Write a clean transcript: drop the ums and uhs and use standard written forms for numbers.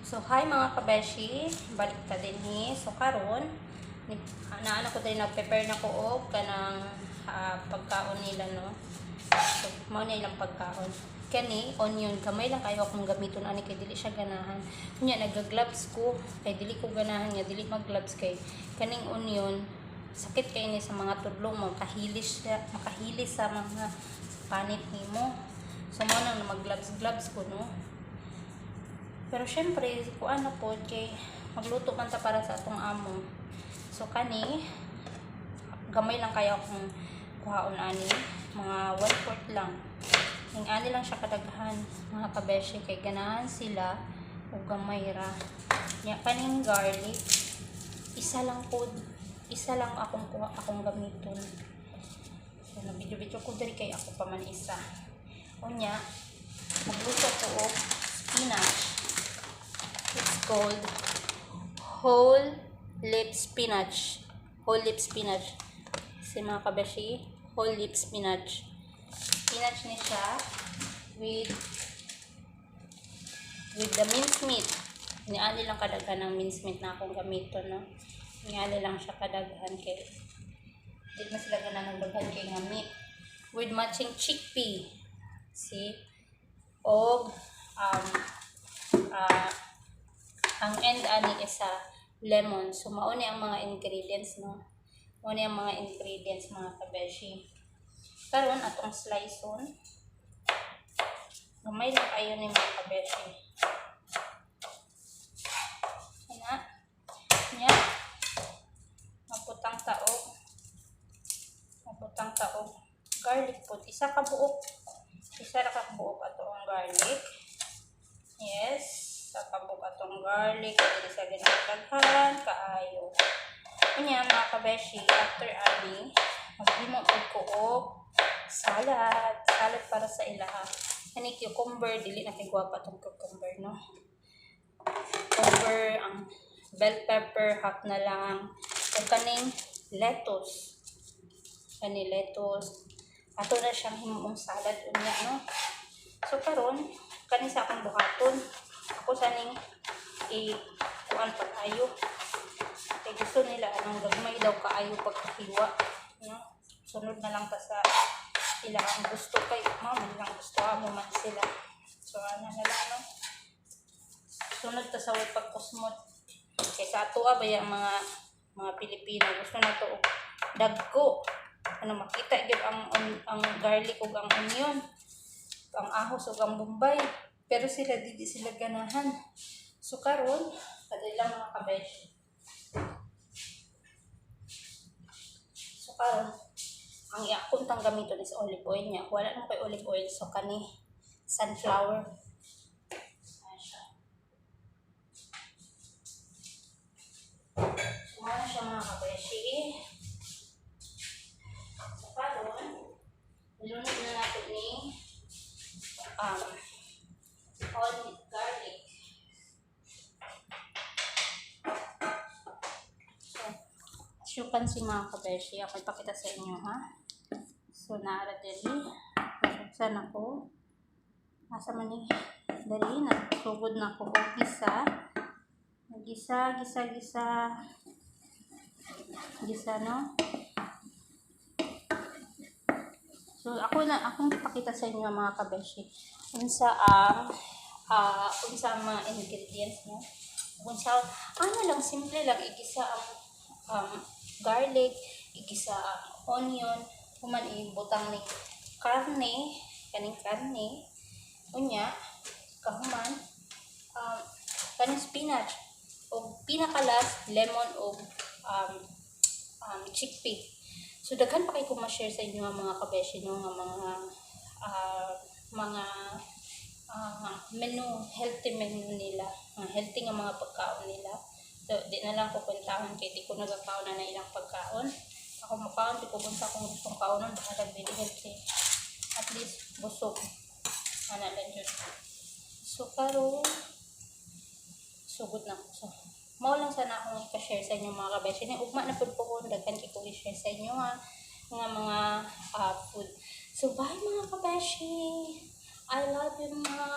So, hi mga kabeshi, balik ta din ni. So, karon naano ko din nag-prepare na ko og kanang pagkaon nila, no. So, mao na ilang pagkaon. Kani onion gamay lang kayo akong gamiton ani kay dili siya ganahan. Unya nagga-gloves ko kay dili ko ganahan nga dili mag-gloves kay kaning onion sakit kay ni sa mga tudlong mo, makahilis sa mga panit nimo. So, mao nang mag-gloves ko, no. Pero syempre, kuan na po kay magluto man ta para sa atong amo. So kani gamay lang kaya akong kuhaon ani, mga 1/4 lang. Ning ani lang siya kadaghan mga kabeshi kay ganahan sila ug gamay ra. Nya kaning garlic isa lang akong gamiton. So nabidyo-bidyo ko diri kay ako pa man isa. Unya magluto ko og spinach. It's called whole leaf spinach. Whole leaf spinach. Si mga kabeshi, whole leaf spinach. Spinach ni siya with the mincemeat. Niali lang kadaghan ng mincemeat na akong gamiton, no. Niali lang siya kadaghan kay di mas sila ganang daghan kay nga meat. With matching chickpea. See? Og ang end ani isa lemon. So mao ni ang mga ingredients, no. Mao ni ang mga ingredients mga kabeshi. Karon atong sliceon. Gamay lang kayo ni mga kabeshi. Nya maputang taog garlic po. Isa ra ka buok ato ang garlic. Yes. Sa pabuk atong garlic, dili sa ginagdaghan kaayo. Unya mga kabeshi, after ani, maghimo ko og salad para sa ilaha. Kani cucumber, dili na kay gwapa tong cucumber, no. Cucumber, ang bell pepper, half na lang. Ug kaning lettuce. Kani lettuce. Ato na siyang himong salad unya, no. So karon, kani sa akong buhaton. Ako saning kuan pag-ayo. Kaya gusto nila anong gagmay daw kaayo pagkahiwa. No? Sunod na lang pa sa sila ang gusto kay mama lang gusto mo man sila. So ano na lang, no? Sunod ta sa pagkusmot. Kaya sa ato ba yung mga Pilipino gusto na to dagko. Ano makita gyud ang garlic ug ang onion. Ang ahos ug ang bombay. Pero sila di sila ganahan. So karon, kadila mga kabeshi. So karon, ang iakon tang gamiton is olive oil niya. Wala nang kay olive oil, so kani sunflower. Ayan siya. So ano siya mga kabeshi. So karon, ilunod na natin ni all garlic. So, as you can see mga kabeshi, ako ipakita sa inyo, ha. So, naara dali. Nasuksan ako. Nasa man ni dali. Nagsugod na ako. Gisa, no. So, akong ipakita sa inyo mga kabeshi. Unsa mga ingredients, no? Ano lang, simple lang, igisa ang garlic, igisa ang onion, human ibutang ni kaning karne, unya, kahuman, kaning spinach, o pinakalas, lemon, o chickpea. So, daghan pa kayo kung ma-share sa inyo mga kabeshi, no, mga menu, healthy menu nila, healthy nga mga pagkaon nila. So, di na lang ko kwentahon kay di ko nagakaon na ilang pagkaon. Ako makaon, di ko bunta kung gustong kaonon, baka nagbili healthy. At least, busog. Ano lang yun. So, karon sugod na ko. So, mao lang sana akong i-share sa inyo mga kabeshi. Ugma na po ko, daghan kay ko i-share sa inyo mga food. So, bye mga kabeshi! I love you mga